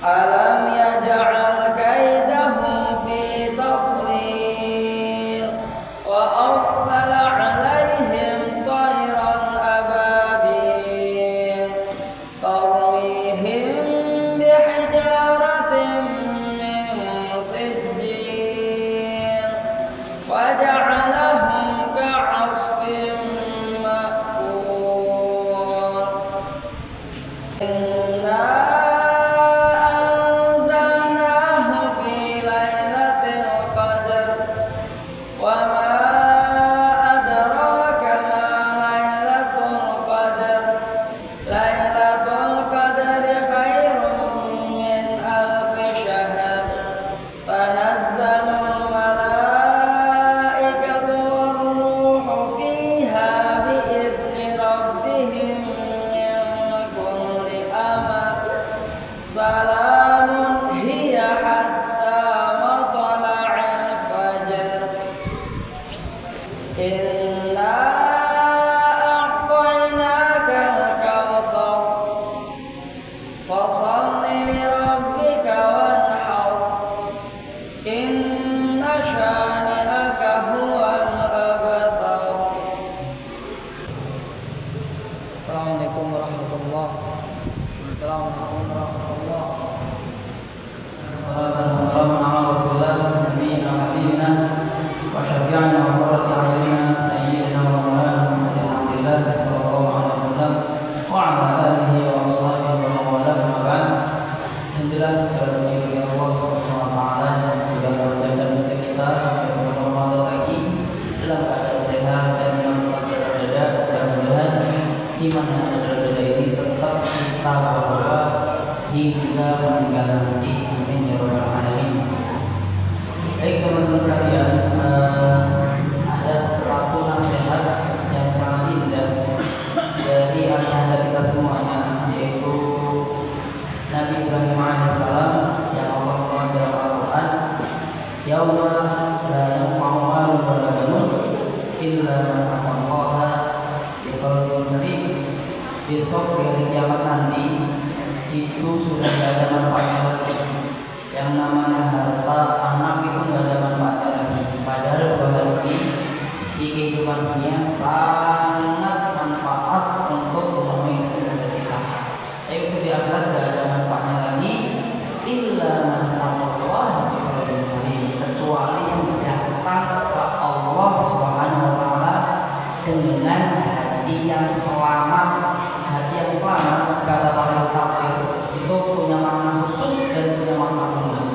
ألم يجعل Alhamdulillah segala puji bagi Allah Subhanahu wa taala yang sudah menjadikan bisa kita untuk Ramadan lagi dalam keadaan sehat dan dalam keadaan dada. Mudah-mudahan iman yang ada dalam dada ini tetap kita bawa hingga meninggal nanti. Amin ya rabbal alamin. Baik teman-teman sekalian, ada satu nasihat yang sangat indah dari ayahanda kita semuanya, yaitu Nabi Ibrahim alaihissalam yang Allah bilang dalam Al-Quran, "Yauma la yanfa'u malun wa la banun illa man atallaha biqalbin salim." Besok di hari kiamat nanti itu sudah tidak ada manfaatnya lagi. Yang namanya harta, anak itu tidak ada manfaatnya lagi. Padahal dua hal ini di kehidupan dunia sangat manfaat untuk memenuhi cita-cita kita. Tapi besok di akhirat tidak ada manfaatnya lagi. Illa man atallaha biqalbin salim, kecuali yang datang ke Allah Subhanahu wa taala dengan hati yang selamat. Hati yang selamat kata para tafsir itu punya makna khusus dan punya makna umum.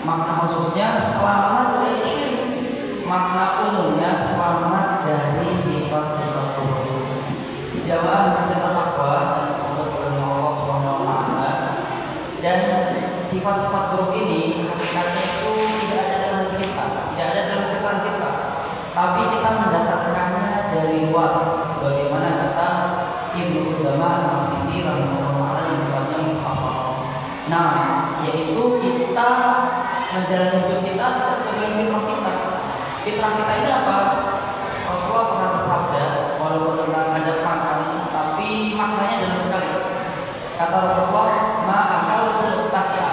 Makna khususnya selamat dari syirik, makna umumnya selamat dari sifat-sifat buruk. Jamaah masyarakat takwa dan saudara-saudara Allah Subhanahu wa taala, dan sifat-sifat buruk ini hakikatnya itu tidak ada dalam kita, tidak ada dalam ciptaan kita, tapi kita mendatangkannya dari luar, sebagaimana kata Ibnu Qudamah al-Maqdisi rahimahullah yang berkata mufassal. Nah, yaitu kita menjalani hidup kita tidak sesuai dengan fitrah kita. Fitrah kita ini apa? Rasulullah pernah bersabda, walaupun tentang adab makan, tapi maknanya dalam sekali. Kata Rasulullah, ma'akal takia,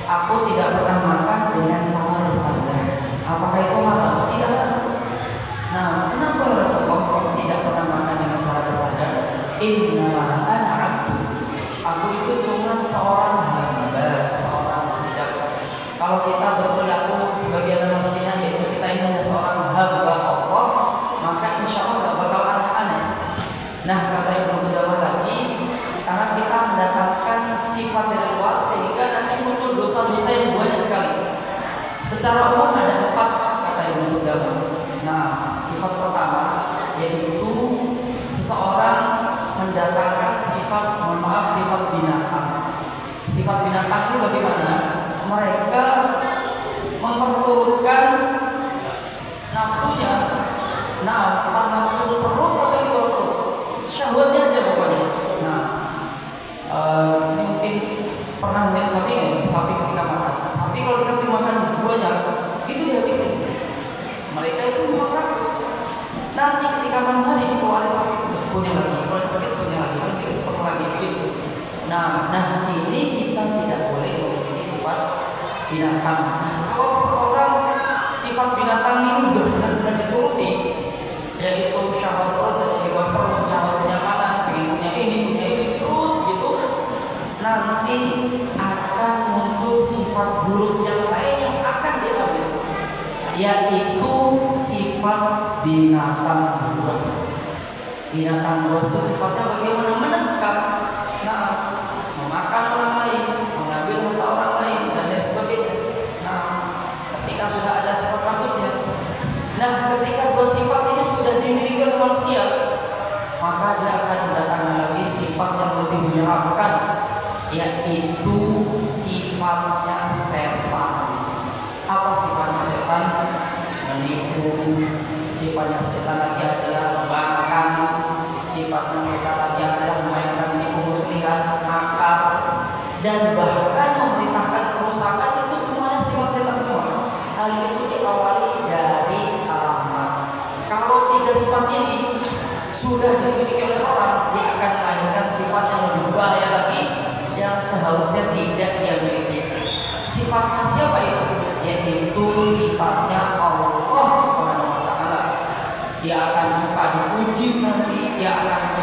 aku tidak pernah makan dengan cara bersandar. Apakah itu haram? Tidak. Nah, kenapa Rasulullah kok tidak pernah makan dengan cara bersandar? Innama ana 'abdu. Aku itu cuma seorang hamba, seorang sejak. Kalau kita berperilaku sebagai manusia, yaitu kita ini hanya seorang hamba Allah, maka insya Allah tidak bakal aneh-aneh. Nah, kata Ibnu Qudamah lagi, karena kita mendatangkan sifat dari luar, sehingga nanti muncul dosa-dosa yang banyak sekali. Secara umum ada 4, kata Ibnu Qudamah. Nah, sifat pertama yaitu seseorang mendatangkan sifat, sifat binatang. Sifat binatang itu bagaimana? Mereka memperturutkan nafsunya. Nah, entah nafsu perut atau di luar perut, syahwatnya aja pokoknya. Nah, di sini mungkin pernah melihat sapi ketika makan. Sapi kalau dikasih makan banyak, itu dihabisin. Mereka itu memang rakus. Nanti ketika malam hari dikeluarin sapi punya lagi, kalau sakit punya lagi, kalau tidak seperti lagi begitu. Nah ini kita tidak boleh memiliki sifat binatang. Kalau seseorang sifat binatang ini sudah benar-benar dituruti, yaitu syahwat perut dan juga perut, syahwat kenyamanan, pengen punya ini terus begitu, nanti akan muncul sifat buruk yang lain yang akan diambil, yaitu sifat binatang buas. Binatang buas itu sifatnya bagaimana? Mendekat, nah, memakan orang lain, mengambil harta orang lain, dan lain sebagainya. Nah, ketika sudah ada sifat bagusnya, nah ketika dua sifat ini sudah dimiliki oleh manusia, maka dia akan mendatangkan lagi sifat yang lebih menyeramkan, yaitu sifatnya setan. Apa sifatnya setan? Menipu. Sifatnya setan lagi adalah bahkan sifatnya setan lagi adalah memainkan tipu muslihat, makar, dan bahkan memerintahkan kerusakan. Itu semuanya sifat setan semua. Hal itu diawali dari alamat. Kalau 3 sifat ini sudah dimiliki oleh orang, dia akan melahirkan sifat yang lebih bahaya lagi, yang seharusnya tidak dia miliki. Sifatnya siapa itu? Yaitu sifatnya Allah Subhanahu wa taala. Dia akan suka dipuji nanti, dia akan